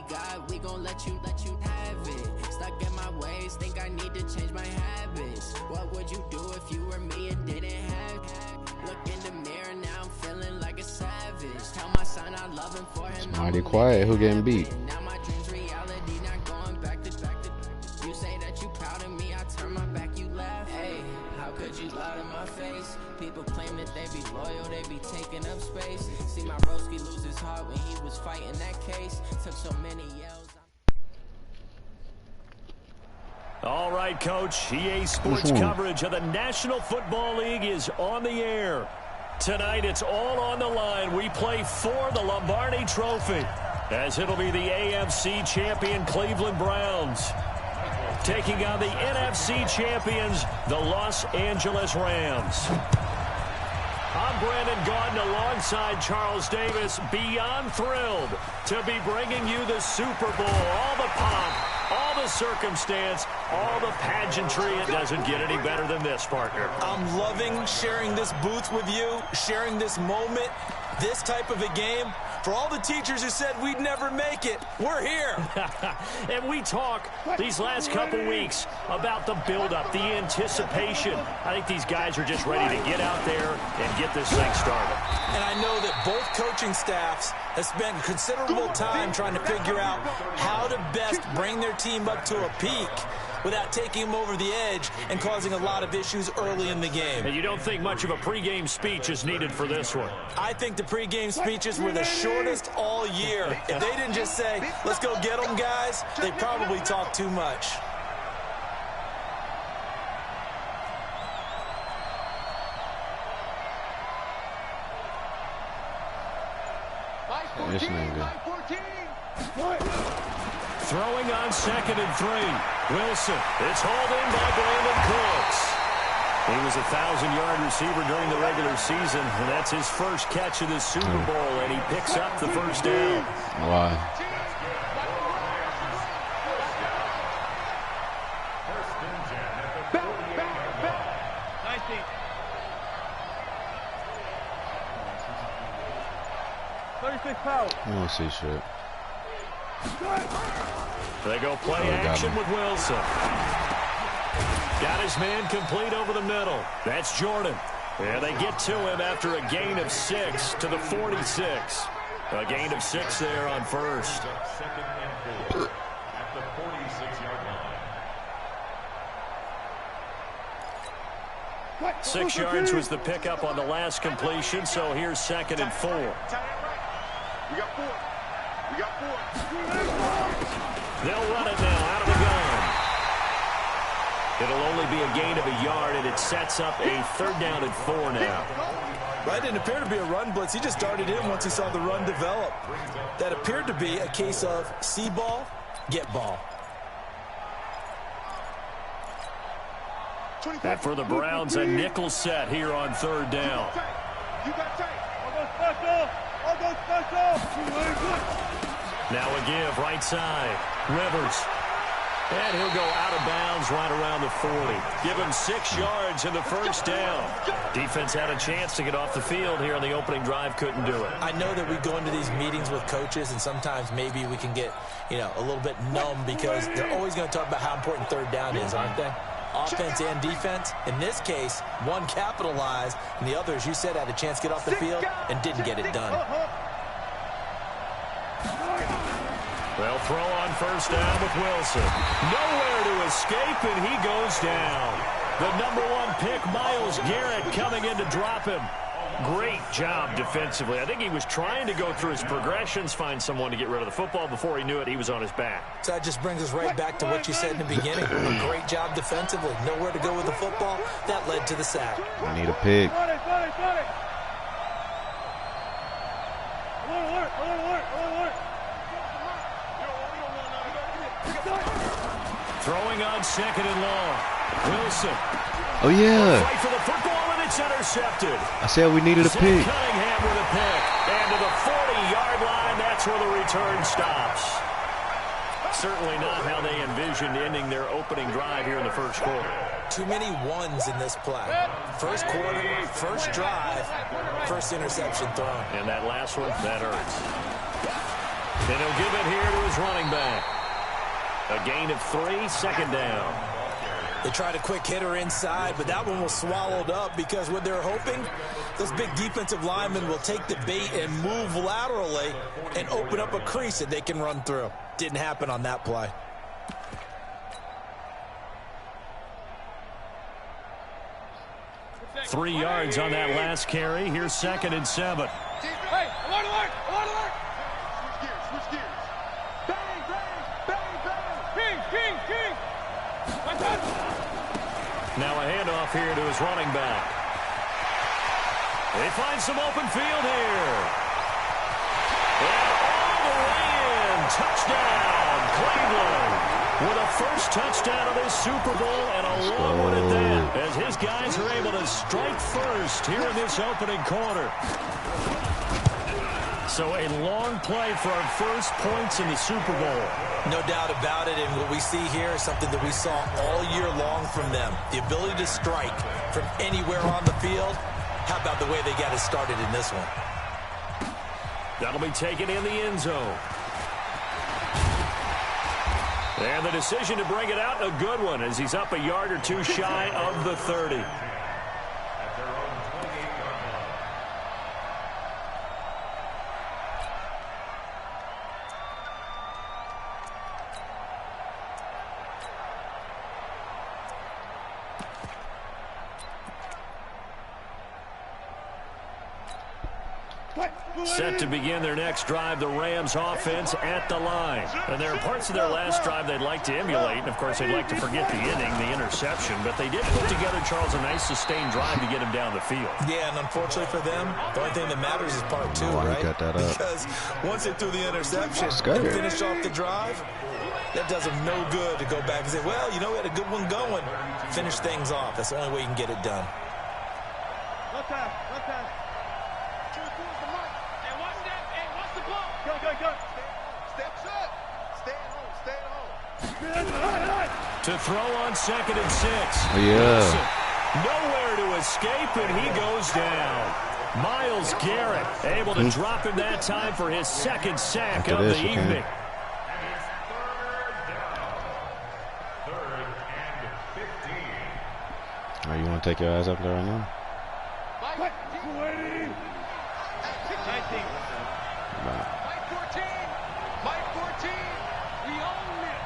God, we gon' let you have it. Stuck in my ways, think I need to change my habits. What would you do if you were me and didn't have it? Look in the mirror, now I'm feeling like a savage. Tell my son I love him for him. It's mighty quiet. Who getting beat? Now my dreams reality, not going back to. You say that you proud of me, I turn my back, you laugh. Hey, how could you lie to my face? People claim that they be loyal, they be taking up space. See my broski lose his heart when he was fighting that case. Took so many yells. All right, Coach. EA Sports coverage of the National Football League is on the air. Tonight, it's all on the line. We play for the Lombardi Trophy, as it'll be the AFC champion Cleveland Browns taking on the NFC champions, the Los Angeles Rams. I'm Brandon Gaudin alongside Charles Davis, beyond thrilled to be bringing you the Super Bowl. All the pomp, all the circumstance, all the pageantry. It doesn't get any better than this, partner. I'm loving sharing this booth with you, sharing this moment, this type of a game. For all the teachers who said we'd never make it, we're here. And we talk these last couple weeks about the buildup, the anticipation. I think these guys are just ready to get out there and get this thing started. And I know that both coaching staffs have spent considerable time trying to figure out how to best bring their team up to a peak without taking them over the edge and causing a lot of issues early in the game. And you don't think much of a pregame speech is needed for this one? I think the pregame speeches were the shortest all year. If they didn't just say, let's go get them, guys, they probably talked too much. This nigga. Throwing on 2nd and 3. Wilson. It's hauled in by Brandon Cooks. He was a 1,000-yard receiver during the regular season, and that's his first catch of the Super Bowl, and he picks up the first down. Why? I don't see shit. They go play action with Wilson. Got his man complete over the middle. That's Jordan. And they get to him after a gain of 6 to the 46. A gain of 6 there on first. At the 46-yard line. 6 yards was the pickup on the last completion, so here's 2nd and 4. We got 4. We got 4. They'll run it now out of the gun. It'll only be a gain of a yard, and it sets up a 3rd down and 4 now. Right, didn't appear to be a run blitz. He just darted in once he saw the run develop. That appeared to be a case of see ball, get ball. And for the Browns, a nickel set here on 3rd down. You got tape. Now a give, right side. Rivers. And he'll go out of bounds right around the 40. Give him 6 yards in the first down. Defense had a chance to get off the field here on the opening drive, couldn't do it. I know that we go into these meetings with coaches, and sometimes maybe we can get, a little bit numb because they're always going to talk about how important 3rd down is, aren't they? Offense and defense. In this case, one capitalized, and the other, as you said, had a chance to get off the field and didn't get it done. They'll throw on first down with Wilson. Nowhere to escape, and he goes down. The #1 pick, Myles Garrett, coming in to drop him. Great job defensively. I think he was trying to go through his progressions, find someone to get rid of the football. Before he knew it, he was on his back. So that just brings us right back to what you said in the beginning. A great job defensively. Nowhere to go with the football. That led to the sack. I need a pick. Throwing on 2nd and long. Wilson. Oh, yeah. Fight for the football, and it's intercepted. I said we needed a Zach pick. Cunningham with a pick. And to the 40-yard line, that's where the return stops. Certainly not how they envisioned ending their opening drive here in the first quarter. Too many ones in this play. First quarter, first drive, first interception thrown. And that last one, that hurts. And he'll give it here to his running back. A gain of 3, 2nd down. They tried a quick hitter inside, but that one was swallowed up because what they're hoping, those big defensive linemen will take the bait and move laterally and open up a crease that they can run through. Didn't happen on that play. Three yards on that last carry. Here's 2nd and 7. Hey, alert, alert, alert, alert. Switch gears. Bang, bang, bang, bang. King, king, king. Now a handoff here to his running back. They find some open field here. And all the way in. Touchdown, Cleveland. With a first touchdown of this Super Bowl and a long one at that, as his guys are able to strike first here in this opening quarter. So a long play for our first points in the Super Bowl. No doubt about it, and what we see here is something that we saw all year long from them. The ability to strike from anywhere on the field. How about the way they got it started in this one? That'll be taken in the end zone. And the decision to bring it out, a good one, as he's up a yard or two shy of the 30. Set to begin their next drive, the Rams offense at the line. And there are parts of their last drive they'd like to emulate. And, of course, they'd like to forget the inning, the interception. But they did put together, Charles, a nice sustained drive to get him down the field. Yeah, and unfortunately for them, the only thing that matters is part 2, right? Got that up. Because once they threw the interception and finished off the drive, that does them no good to go back and say, well, you know, we had a good one going. Finish things off. That's the only way you can get it done. One time, one time. Go. Step shut. Stay at home. To throw on 2nd and 6. Oh, yeah. Nowhere to escape, and he goes down. Myles Garrett able to drop him that time for his 2nd sack of the evening. All right, you want to take your eyes up there right now? Mike 20. 19. Right. Mike 14. Mike 14. We own it.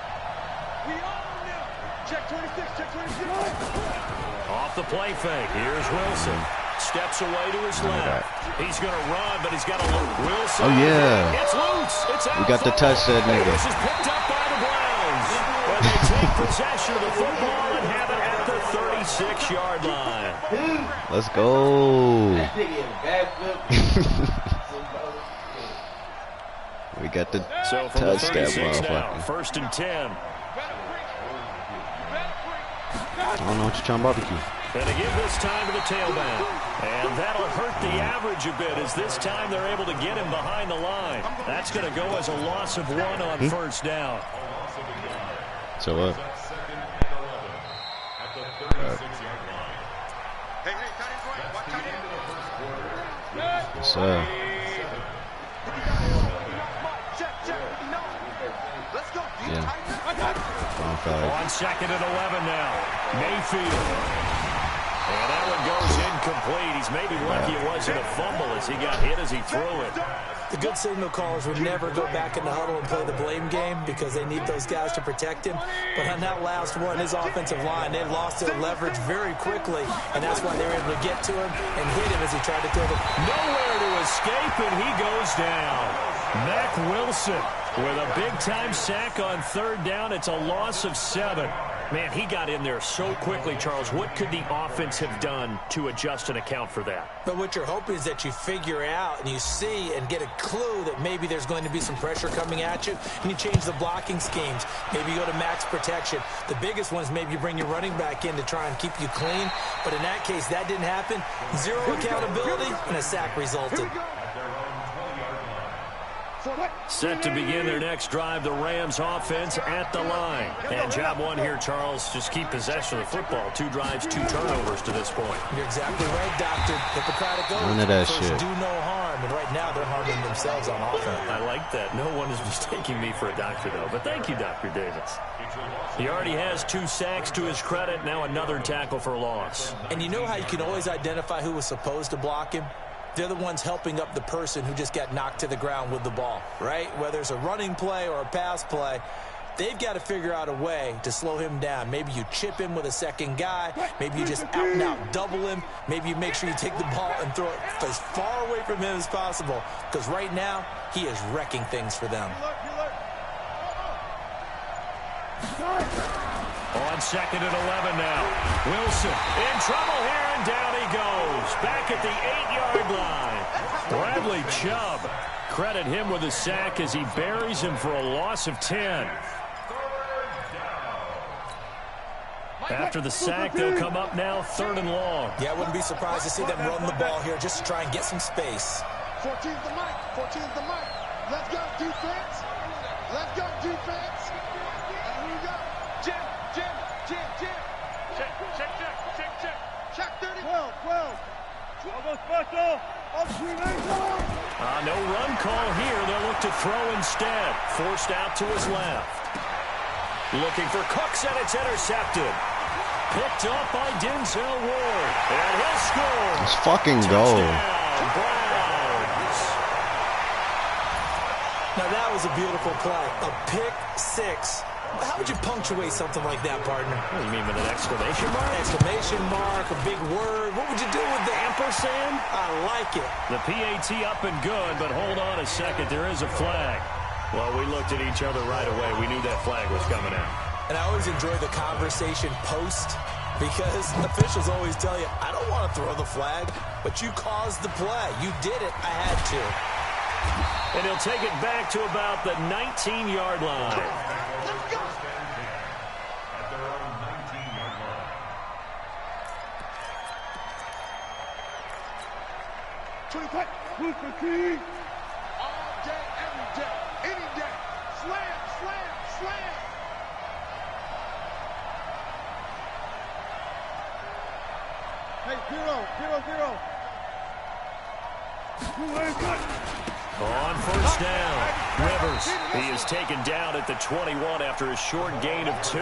We own it. Check 26. Check 26. Off the play fake. Here's Wilson. Steps away to his left. He's going to run, but he's got a look. Wilson. Oh, yeah. It's loose. It's out. We got to touch that nigga. This is picked up by the Browns. And they take possession of the football and have it at the 36-yard line. Let's go. We got the touchdown, motherfucker. 1st and 10. I don't know what you're trying to barbecue. And they give this time to the tailback. And that'll hurt the average a bit, as this time they're able to get him behind the line. That's going to go as a loss of 1 on 1st down. So what? What's up? Yeah. On 2nd and 11 now. Mayfield. And that one goes incomplete. He's maybe lucky it wasn't a fumble as he got hit as he threw it. The good signal callers would never go back in the huddle and play the blame game because they need those guys to protect him. But on that last one, his offensive line, they lost their leverage very quickly, and that's why they were able to get to him and hit him as he tried to throw the... Nowhere to escape, and he goes down. Mack Wilson with a big-time sack on 3rd down. It's a loss of 7. Man, he got in there so quickly, Charles. What could the offense have done to adjust and account for that? But what you're hoping is that you figure out and you see and get a clue that maybe there's going to be some pressure coming at you, and you change the blocking schemes. Maybe you go to max protection. The biggest one is maybe you bring your running back in to try and keep you clean. But in that case, that didn't happen. 0 accountability, and a sack resulted. Set to begin their next drive, the Rams offense at the line. And job 1 here, Charles, just keep possession of the football. 2 drives, 2 turnovers to this point. You're exactly right, Doctor. Hippocratic oath. None of that First, shit. do no harm. harm, and right now they're harming themselves on offense. I like that. No one is mistaking me for a doctor, though. But thank you, Dr. Davis. He already has 2 sacks to his credit. Now another tackle for loss. And you know how you can always identify who was supposed to block him? They're the ones helping up the person who just got knocked to the ground with the ball, right? Whether it's a running play or a pass play, they've got to figure out a way to slow him down. Maybe you chip him with a second guy. Maybe you just out-and-out double him. Maybe you make sure you take the ball and throw it as far away from him as possible. Because right now, he is wrecking things for them. On 2nd and 11 now. Wilson in trouble here, and down he goes. Back at the 8-yard line. Bradley Chubb. Credit him with a sack as he buries him for a loss of 10. After the sack, they'll come up now 3rd and long. Yeah, I wouldn't be surprised to see them run the ball here just to try and get some space. 14's the mic. 14's the mic. Let's go, defense. Let's go, defense. And we go. Jim. Check 30. 12. Almost special. No run call here. They'll look to throw instead. Forced out to his left. Looking for Cooks, and it's intercepted. Picked up by Denzel Ward. And he'll score. Let's fucking go. Browns. Now that was a beautiful play. A pick 6. How would you punctuate something like that, partner? What do you mean with an exclamation mark? Exclamation mark, a big word. What would you do with the ampersand? I like it. The PAT up and good, but hold on a second. There is a flag. Well, we looked at each other right away. We knew that flag was coming out. And I always enjoy the conversation post because officials always tell you, I don't want to throw the flag, but you caused the play. You did it. I had to. And he'll take it back to about the 19-yard line. All day, every day, any day. Slam. Hey, 0. On 1st down, Rivers. He is taken down at the 21 after a short gain of 2.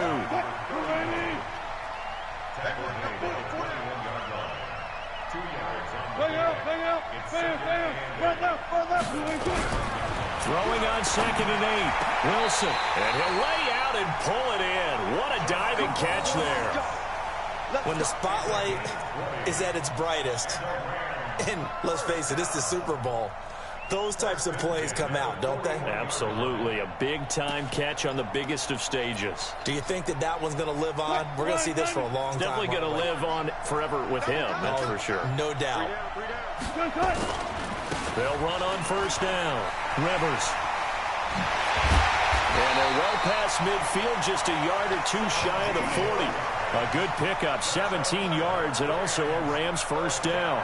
Throwing on 2nd and 8. Wilson. And he'll lay out and pull it in. What a diving catch there. When the spotlight is at its brightest, and let's face it, it's the Super Bowl, those types of plays come out, don't they? Absolutely. A big-time catch on the biggest of stages. Do you think that one's going to live on? We're going to see this for a long time. Definitely going to live on forever with him, that's for sure. No doubt. They'll run on 1st down. Rivers. And they're well past midfield, just a yard or 2 shy of the 40. A good pickup, 17 yards, and also a Rams 1st down.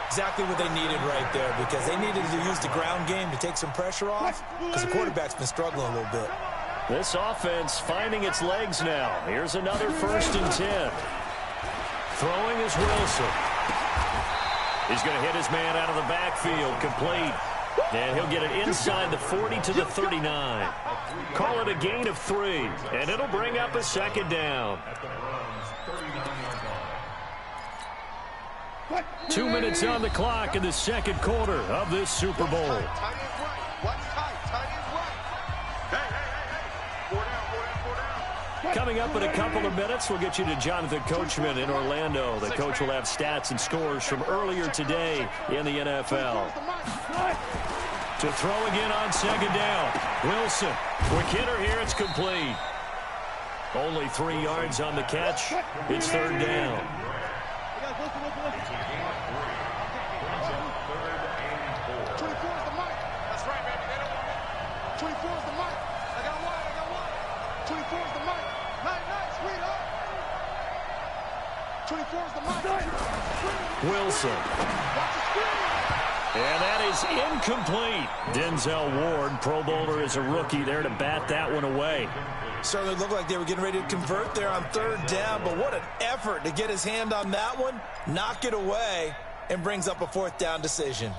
Exactly what they needed right there, because they needed to use the ground game to take some pressure off, because the quarterback's been struggling a little bit. This offense finding its legs now. Here's another 1st and 10. Throwing is Wilson. He's going to hit his man out of the backfield, complete. And he'll get it inside the 40 to the 39. Call it a gain of 3, and it'll bring up a 2nd down. 2 minutes on the clock in the 2nd quarter of this Super Bowl. Coming up in a couple of minutes, we'll get you to Jonathan Coachman in Orlando. The coach will have stats and scores from earlier today in the NFL. To throw again on 2nd down. Wilson. Quick hitter here. It's complete. Only 3 yards on the catch. It's 3rd down. Wilson. And that is incomplete. Denzel Ward, Pro Bowler as a rookie, there to bat that one away. Certainly looked like they were getting ready to convert there on 3rd down, but what an effort to get his hand on that one, knock it away, and brings up a 4th down decision.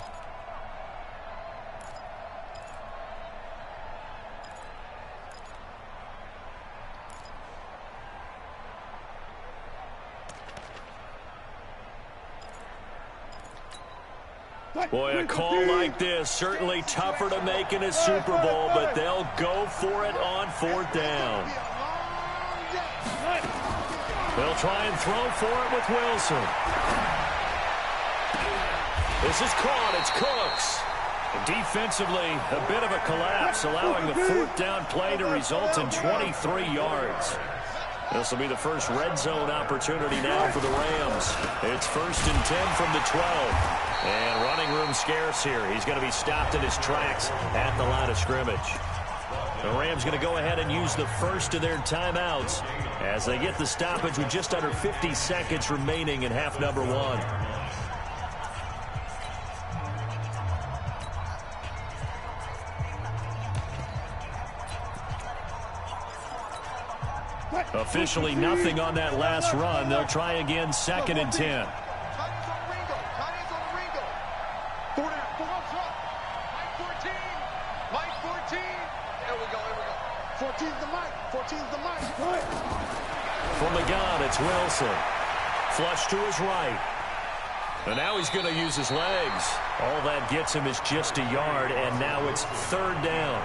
Boy, a call like this, certainly tougher to make in a Super Bowl, but they'll go for it on 4th down. They'll try and throw for it with Wilson. This is caught. It's Cooks. Defensively, a bit of a collapse, allowing the 4th down play to result in 23 yards. This will be the first red zone opportunity now for the Rams. It's 1st and 10 from the 12. And running room scarce here. He's going to be stopped in his tracks at the line of scrimmage. The Rams going to go ahead and use the first of their timeouts as they get the stoppage with just under 50 seconds remaining in half number 1. Officially nothing on that last run. They'll try again 2nd and 10. From the gun, it's Wilson. Flush to his right. And now he's going to use his legs. All that gets him is just a yard, and now it's 3rd down.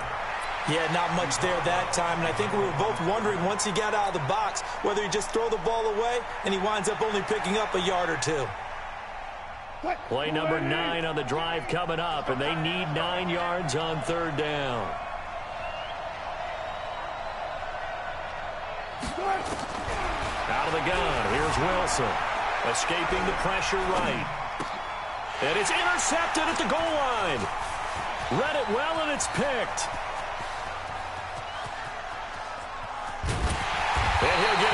Yeah, not much there that time, and I think we were both wondering once he got out of the box whether he'd just throw the ball away, and he winds up only picking up a yard or 2. Play number 9 on the drive coming up, and they need 9 yards on 3rd down. Out of the gun, here's Wilson. Escaping the pressure right. And it's intercepted at the goal line. Read it well, and it's picked.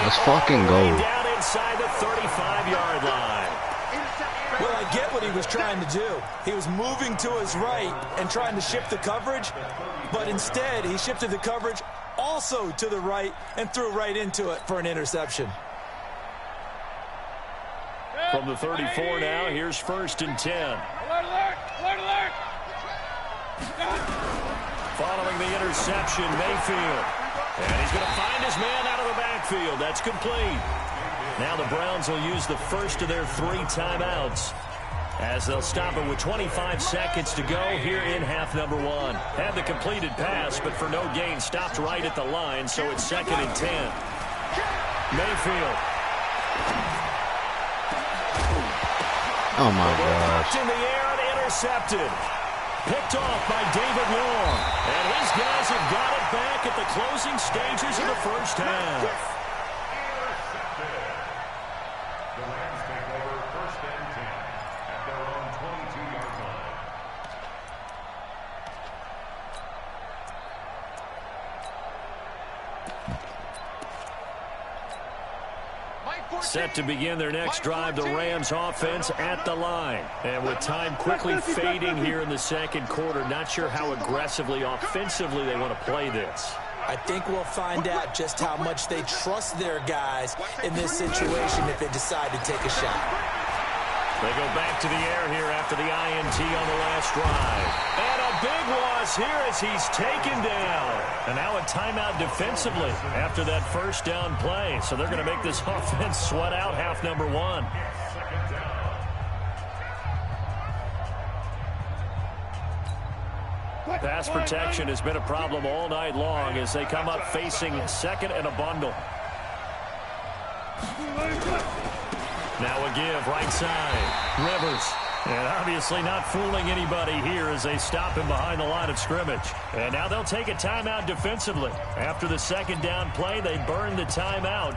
Let's fucking go. Down inside the 35-yard line. Well, I get what he was trying to do. He was moving to his right and trying to shift the coverage, but instead he shifted the coverage also to the right and threw right into it for an interception. From the 34 now, here's 1st and 10. Alert, alert, alert, alert. Following the interception, Mayfield. And he's going to find his man out of the backfield. That's complete. Now the Browns will use the first of their 3 timeouts as they'll stop it with 25 seconds to go here in half number 1. Had the completed pass, but for no gain, stopped right at the line, so it's 2nd and 10. Mayfield. Oh, my gosh. In the air and intercepted. Picked off by David Long. And his guys have got it back at the closing stages of the first half. The Rams take over 1st and 10 at their own 22-yard line. Set to begin their next drive, the Rams offense at the line. And with time quickly fading here in the second quarter, not sure how aggressively, offensively they want to play this. I think we'll find out just how much they trust their guys in this situation if they decide to take a shot. They go back to the air here after the INT on the last drive. And a big loss here as he's taken down. And now a timeout defensively after that first down play. So they're going to make this offense sweat out half number 1. Pass protection has been a problem all night long as they come up facing 2nd and a bundle. Now a give, right side. Rivers. And obviously not fooling anybody here as they stop him behind the line of scrimmage. And now they'll take a timeout defensively. After the second down play, they burn the timeout,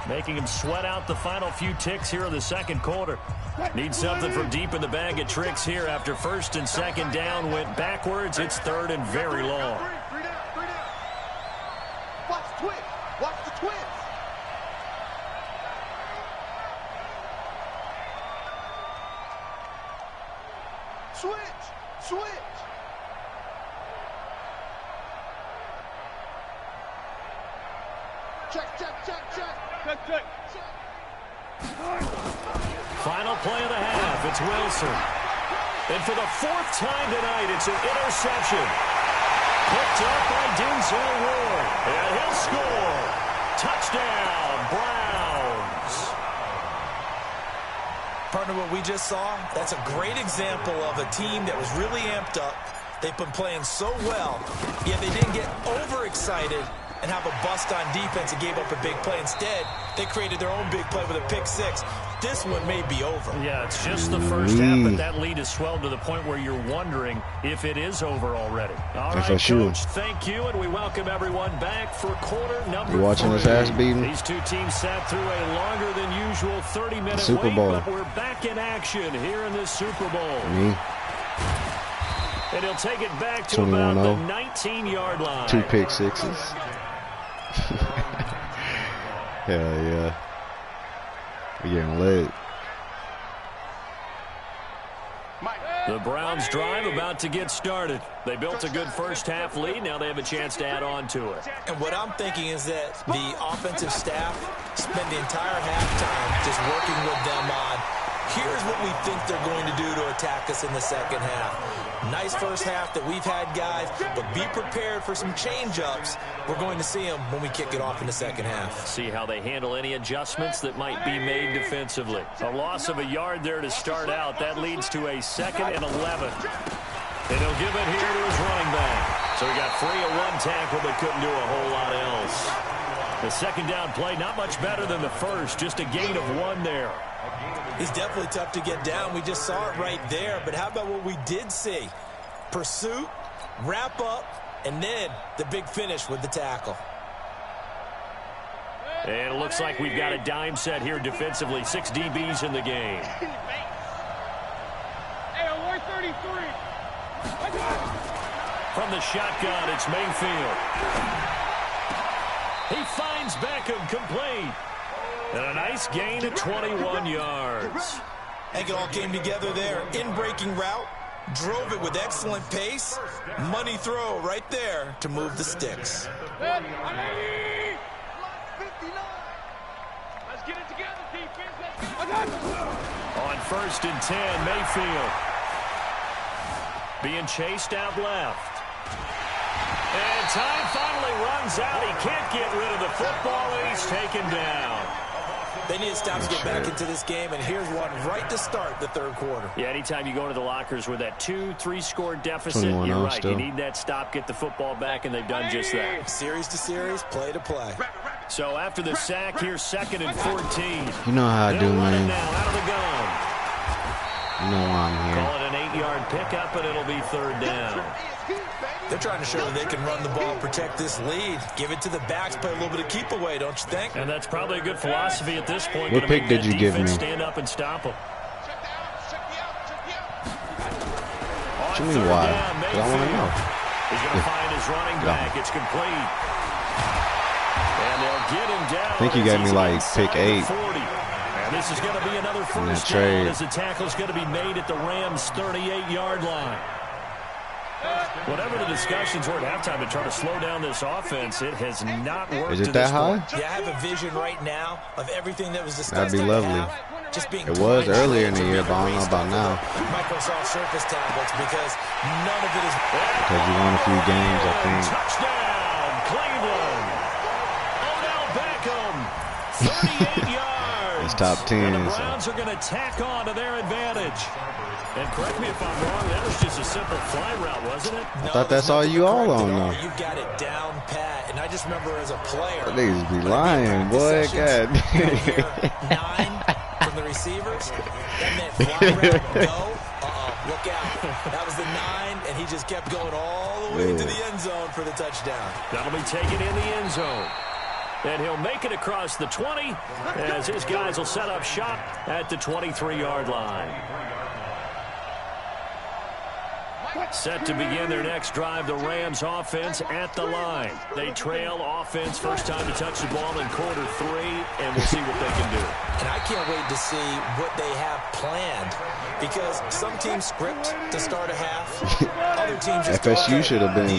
making him sweat out the final few ticks here in the second quarter. Need something from deep in the bag of tricks here after 1st and 2nd down went backwards. It's 3rd and very long. Watch the twist. Watch the twist. Switch. Check. Final play of the half. It's Wilson. And for the 4th time tonight, it's an interception. Picked up by Denzel Ward. And he'll score. Touchdown, Browns. Partner, what we just saw, that's a great example of a team that was really amped up. They've been playing so well, yet they didn't get overexcited and have a bust on defense and gave up a big play. Instead, they created their own big play with a pick six. This one may be over. Yeah, it's just the first half, but that lead has swelled to the point where you're wondering if it is over already. All right, Coach, thank you, and we welcome everyone back for quarter number 3. You watching this ass beating? These two teams sat through a longer than usual 30-minute Super Bowl. wait, but we're back in action here in this Super Bowl. Me. And he'll take it back to about the 19-yard line. 2 pick sixes. Hell yeah. We getting lit. The Browns drive about to get started. They built a good first half lead. Now they have a chance to add on to it. And what I'm thinking is that the offensive staff spend the entire halftime just working with them on, here's what we think they're going to do to attack us in the second half. Nice first half that we've had, guys, but be prepared for some change-ups. We're going to see them when we kick it off in the second half. See how they handle any adjustments that might be made defensively. A loss of a yard there to start out. That leads to a 2nd and 11. And he'll give it here to his running back. So he got free of one tackle but couldn't do a whole lot else. The second down play, not much better than the first. Just a gain of 1 there. He's definitely tough to get down. We just saw it right there. But how about what we did see? Pursuit, wrap up, and then the big finish with the tackle. And it looks like we've got a dime set here defensively. 6 DBs in the game. Hey, 133. From the shotgun, it's Mayfield. He finds Beckham complete. And a nice gain of 21 yards. I think it all came together there. In-breaking route, drove it with excellent pace. Money throw right there to move the sticks. Let's get it together, defense. Let's get it. On 1st and 10, Mayfield. Being chased out left. And time finally runs out. He can't get rid of the football, and he's taken down. They need to stop to get back into this game, and here's one right to start the third quarter. Yeah, anytime you go to the lockers with that 2-3 score deficit, you're right. Still. You need that stop, get the football back, and they've done just that. Series to series, play to play. So after the sack, here's 2nd and 14. You know how I do, man. Now out of the gun. You know why I'm here. Call it an 8-yard pickup, and it'll be 3rd down. They're trying to show that they can run the ball, protect this lead. Give it to the backs, play a little bit of keep away, don't you think? And that's probably a good philosophy at this point. What pick did you give me? Stand up and stop them. What you mean why? I want to know. He's going to find his running back. It's complete. And they'll get him down. I think you gave me like pick 8. And this is going to be another first down as the tackle's going to be made at the Rams' 38-yard line. Whatever the discussions were at halftime to try to slow down this offense, it has not worked. Is it that high? Yeah, I have a vision right now of everything that was discussed. That'd be lovely. Just being it was earlier in the year, but I don't know about now. Microsoft Surface tablets, because none of it is. Because you won a few games, I think. Touchdown, Cleveland. Odell Beckham, 38 yards. It's top 10. And the Browns are going to tack on to their advantage. And correct me if I'm wrong, that was just a simple fly route, wasn't it? I thought that's all you all on, though. You got it down pat. And I just remember as a player. Niggas be lying, boy. God. 9 from the receivers. That meant fly route, go. Look out. That was the 9, and he just kept going all the way to the end zone for the touchdown. That'll be taken in the end zone. And he'll make it across the 20 as his guys will set up shop at the 23-yard line. Set to begin their next drive, the Rams offense at the line. They trail offense, first time to touch the ball in quarter 3, and we'll see what they can do. And I can't wait to see what they have planned, because some teams script to start a half. Other teams just FSU should have been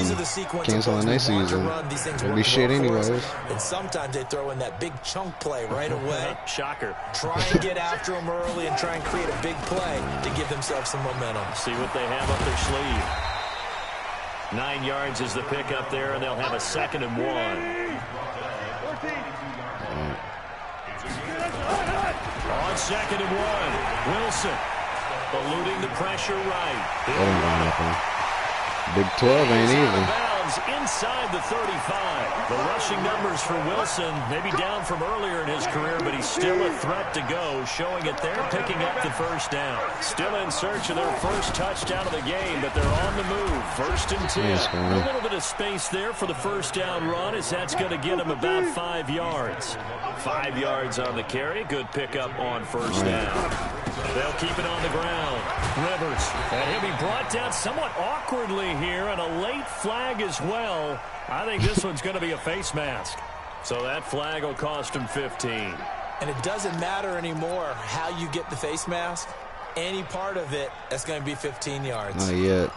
canceling their season. It'll be shit anyways. And sometimes they throw in that big chunk play right away. Shocker. Try and get after them early and try and create a big play to give themselves some momentum. See what they have up their sleeve. 9 yards is the pickup there, and they'll have a 2nd and 1. On 2nd and 1, Wilson eluding the pressure right. That ain't gonna happen. Big 12 ain't even. Inside the 35. The rushing numbers for Wilson, maybe down from earlier in his career, but he's still a threat to go, showing it there, picking up the first down. Still in search of their first touchdown of the game, but they're on the move. 1st and 10. A little bit of space there for the first down run, as that's going to get him about 5 yards. 5 yards on the carry. Good pickup on first down. They'll keep it on the ground. Rivers, and he'll be brought down somewhat awkwardly here, and a late flag as well. I think this one's going to be a face mask. So that flag will cost him 15. And it doesn't matter anymore how you get the face mask. Any part of it, that's going to be 15 yards. Not yet.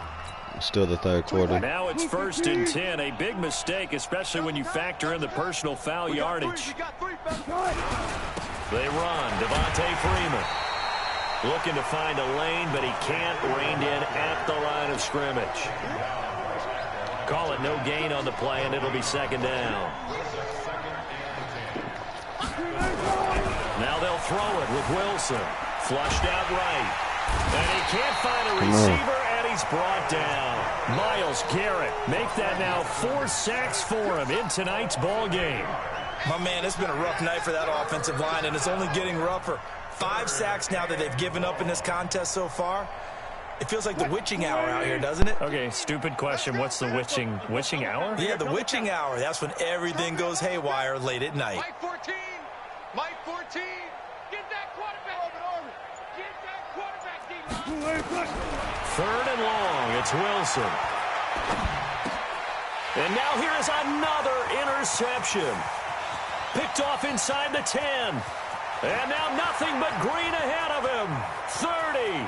Still the 3rd quarter. Now it's 1st and 10. A big mistake, especially when you factor in the personal foul yardage. They run. Devontae Freeman looking to find a lane, but he can't. Reined in at the line of scrimmage. Call it no gain on the play, and it'll be 2nd down. Now they'll throw it with Wilson. Flushed out right. And he can't find a receiver, and he's brought down. Myles Garrett make that now 4 sacks for him in tonight's ball game. My man, it's been a rough night for that offensive line, and it's only getting rougher. 5 sacks now that they've given up in this contest so far. It feels like the witching hour out here, doesn't it? Okay, stupid question. What's the witching hour? Yeah, the witching hour. That's when everything goes haywire late at night. Mike 14. Mike 14. Get that quarterback. Get that quarterback, D-line. 3rd and long. It's Wilson. And now here is another interception. Picked off inside the 10. And now nothing but green ahead of him. 30.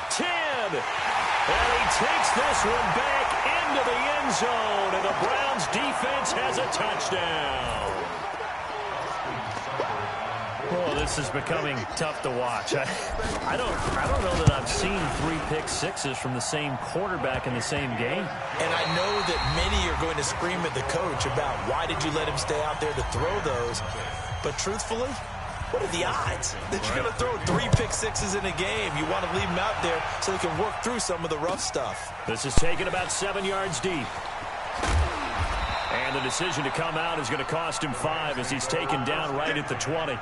10. And he takes this one back into the end zone, and the Browns defense has a touchdown. Oh, this is becoming tough to watch. I don't know that I've seen 3 pick sixes from the same quarterback in the same game. And I know that many are going to scream at the coach about why did you let him stay out there to throw those. But truthfully, what are the odds that you're going to throw 3 pick sixes in a game? You want to leave them out there so they can work through some of the rough stuff. This is taken about 7 yards deep. And the decision to come out is going to cost him 5 as he's taken down right at the 20.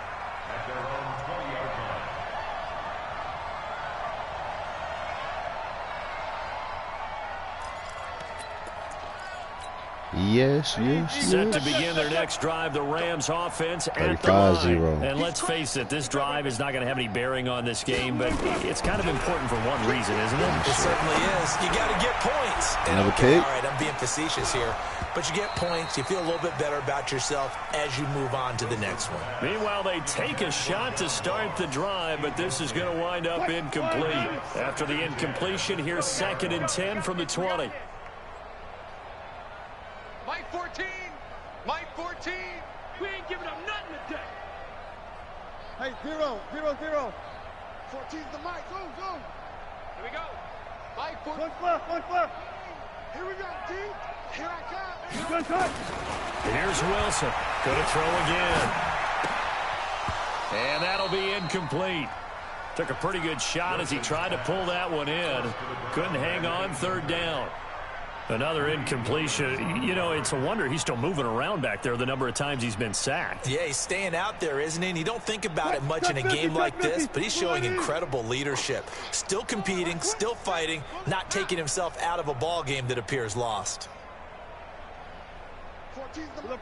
Yes. Set to begin their next drive, the Rams offense at the line. And let's face it, this drive is not going to have any bearing on this game, but it's kind of important for one reason, isn't it? It certainly is. You got to get points. Another kick. All right, I'm being facetious here, but you get points. You feel a little bit better about yourself as you move on to the next one. Meanwhile, they take a shot to start the drive, but this is going to wind up incomplete. After the incompletion, here's 2nd and 10 from the 20. Mike 14. Mike 14. We ain't giving up nothing today. Hey, 0. 14's the Mike. Go. Here we go. Mike 14. One left. Here we go, T. Here I come. Here's Wilson. Gonna throw again. And that'll be incomplete. Took a pretty good shot as he tried to pull that one in. Couldn't hang on. 3rd down. Another incompletion. You know, it's a wonder he's still moving around back there the number of times he's been sacked. Yeah, he's staying out there, isn't he? And you don't think about it much in a game like this, but he's showing incredible leadership. Still competing, still fighting, not taking himself out of a ball game that appears lost. 14's the Mike.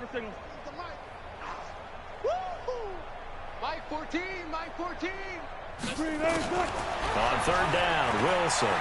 Mike 14. Mike 14. On 3rd down, Wilson.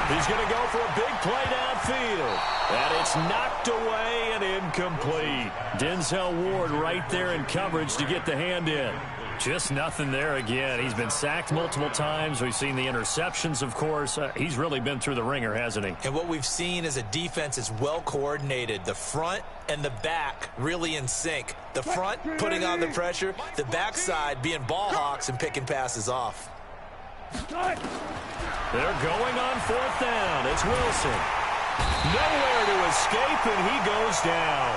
He's going to go for a big play downfield. And it's knocked away and incomplete. Denzel Ward right there in coverage to get the hand in. Just nothing there again. He's been sacked multiple times. We've seen the interceptions, of course. He's really been through the ringer, hasn't he? And what we've seen is a defense is well coordinated. The front and the back really in sync. The front putting on the pressure. The backside being ball hawks and picking passes off. They're going on 4th down. It's Wilson. Nowhere to escape, and he goes down.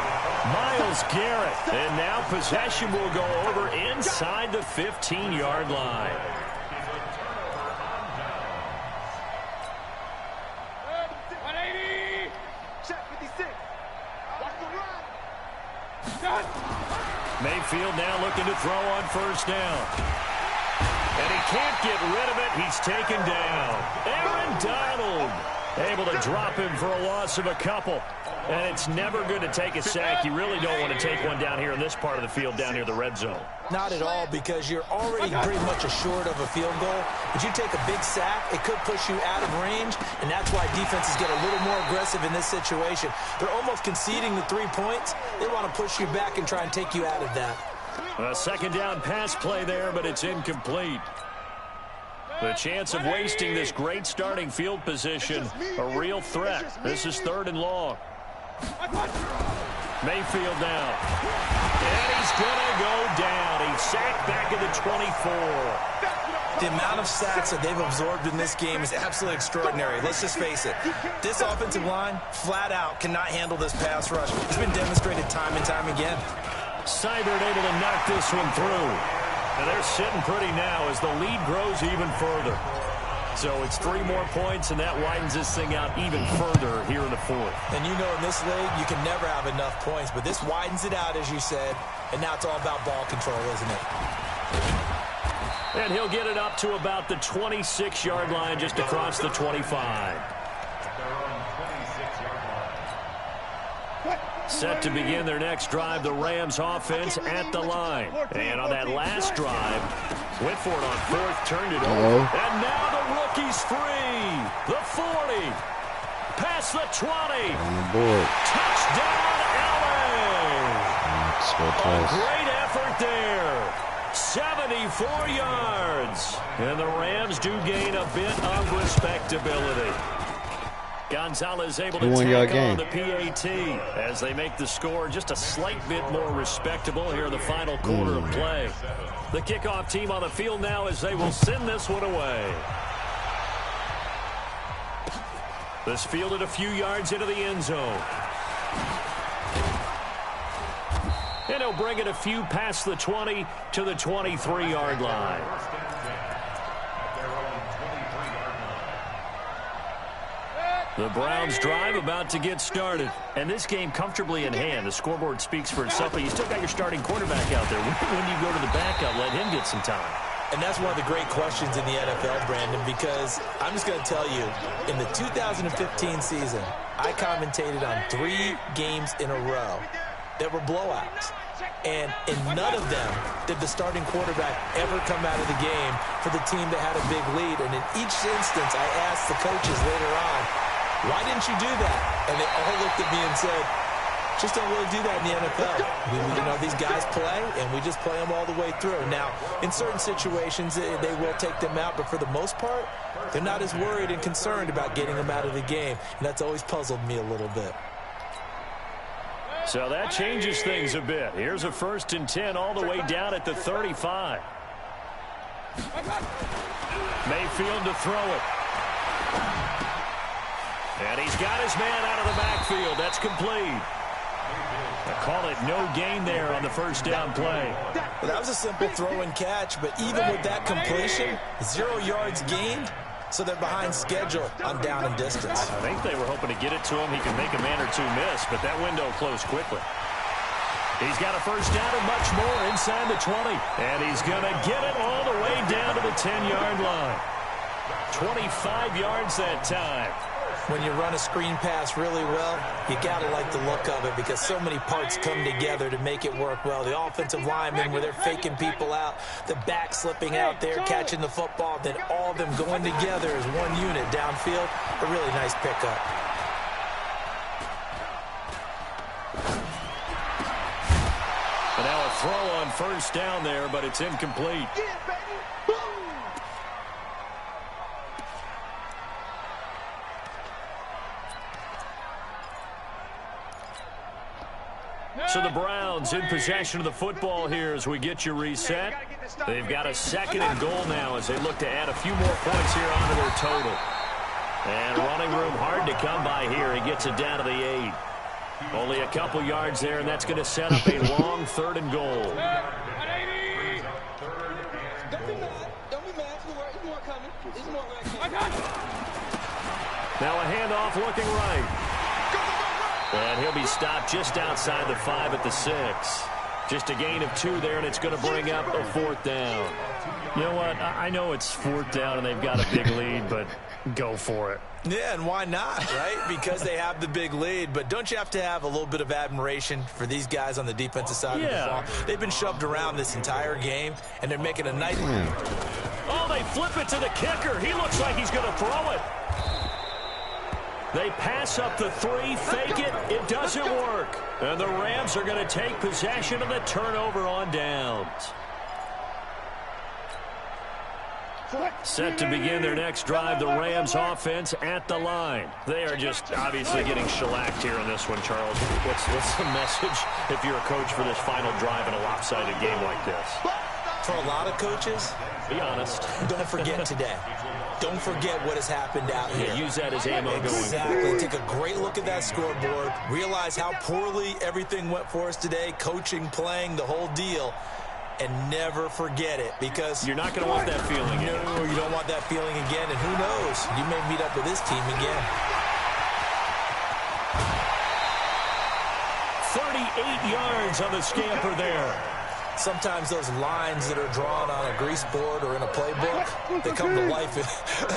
Myles Garrett. And now possession will go over inside the 15-yard line. Mayfield now looking to throw on first down. And he can't get rid of it. He's taken down. Aaron Donald able to drop him for a loss of a couple. And it's never good to take a sack. You really don't want to take one down here in this part of the field down near the red zone. Not at all, because you're already pretty much assured of a field goal. But you take a big sack, it could push you out of range, and that's why defenses get a little more aggressive in this situation. They're almost conceding the 3 points. They want to push you back and try and take you out of that. A second down pass play there, but it's incomplete. The chance of wasting this great starting field position, a real threat. This is 3rd and long. Mayfield now. And he's going to go down. He's sacked back at the 24. The amount of sacks that they've absorbed in this game is absolutely extraordinary. Let's just face it. This offensive line, flat out, cannot handle this pass rush. It's been demonstrated time and time again. Seibert able to knock this one through. And they're sitting pretty now as the lead grows even further. So it's 3 more points, and that widens this thing out even further here in the 4th. And you know in this league, you can never have enough points, but this widens it out, as you said, and now it's all about ball control, isn't it? And he'll get it up to about the 26-yard line, just across the 25. Set to begin their next drive, the Rams offense at the line. And on that last drive, went for it on 4th, turned it over. And now the rookie's free. The 40. Past the 20. On the board. Touchdown, LA. A great effort there. 74 yards. And the Rams do gain a bit of respectability. Gonzalez able to tack on the PAT as they make the score just a slight bit more respectable here in the final quarter of play. The kickoff team on the field now as they will send this one away. This fielded a few yards into the end zone. And he'll bring it a few past the 20 to the 23-yard line. The Browns drive about to get started. And this game comfortably in hand. The scoreboard speaks for itself, but you still got your starting quarterback out there. When you go to the backup, let him get some time. And that's one of the great questions in the NFL, Brandon, because I'm just going to tell you, in the 2015 season, I commentated on 3 games in a row that were blowouts. And in none of them did the starting quarterback ever come out of the game for the team that had a big lead. And in each instance, I asked the coaches later on, why didn't you do that? And they all looked at me and said, just don't really do that in the NFL. You know, these guys play, and we just play them all the way through. Now, in certain situations, they will take them out, but for the most part, they're not as worried and concerned about getting them out of the game. And that's always puzzled me a little bit. So that changes things a bit. Here's a 1st and 10 all the way down at the 35. Mayfield to throw it. And he's got his man out of the backfield. That's complete. I call it no gain there on the 1st down play. Well, that was a simple throw and catch, but even with that completion, 0 yards gained, so they're behind schedule on down and distance. I think they were hoping to get it to him. He could make a man or 2 miss, but that window closed quickly. He's got a 1st down and much more inside the 20. And he's going to get it all the way down to the 10-yard line. 25 yards that time. When you run a screen pass really well, you got to like the look of it because so many parts come together to make it work well. The offensive linemen, where they're faking people out, the back slipping out there, catching the football, then all of them going together as one unit downfield. A really nice pickup. And now a throw on 1st down there, but it's incomplete. So the Browns in possession of the football here as we get you reset. They've got a 2nd and goal now as they look to add a few more points here onto their total. And running room hard to come by here. He gets it down to the 8. Only a couple yards there, and that's going to set up a long 3rd and goal. Don't be mad. Don't be mad. There's more coming. There's more coming. Now a handoff looking right. And he'll be stopped just outside the 5 at the 6. Just a gain of 2 there, and it's going to bring up a 4th down. You know what? I know it's 4th down and they've got a big lead, but go for it. Yeah, and why not, right? Because they have the big lead. But don't you have to have a little bit of admiration for these guys on the defensive side of the ball? They've been shoved around this entire game, and they're making a nice... Oh, they flip it to the kicker. He looks like he's going to throw it. They pass up the 3, fake it. It doesn't work. And the Rams are going to take possession of the turnover on downs. Set to begin their next drive, the Rams offense at the line. They are just obviously getting shellacked here in this one, Charles. What's the message if you're a coach for this final drive in a lopsided game like this? For a lot of coaches, be honest. Don't forget today. Don't forget what has happened out here. Yeah, use that as ammo going forward. Exactly. Take a great look at that scoreboard. Realize how poorly everything went for us today. Coaching, playing, the whole deal. And never forget it, because you're not going to want that feeling again. No, you don't want that feeling again. And who knows? You may meet up with this team again. 38 yards on the scamper there. Sometimes those lines that are drawn on a grease board or in a playbook, they come to life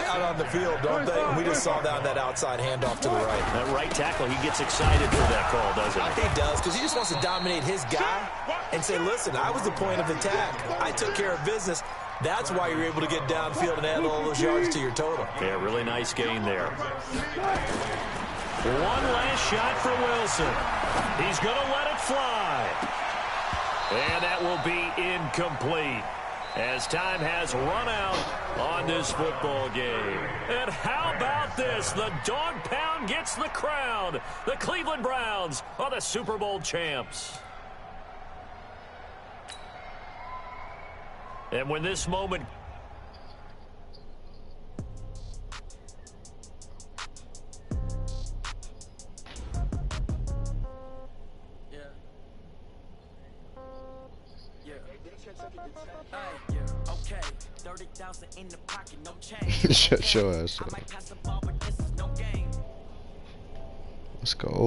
out on the field, don't they? And we just saw that outside handoff to the right. That right tackle, he gets excited for that call, doesn't he? He does, because he just wants to dominate his guy and say, listen, I was the point of attack. I took care of business. That's why you're able to get downfield and add all those yards to your total. Yeah, really nice gain there. One last shot for Wilson. He's going to let it fly. And that will be incomplete as time has run out on this football game. And how about this? The dog pound gets the crown. The Cleveland Browns are the Super Bowl champs. And when this moment... Shut your ass up. Let's go.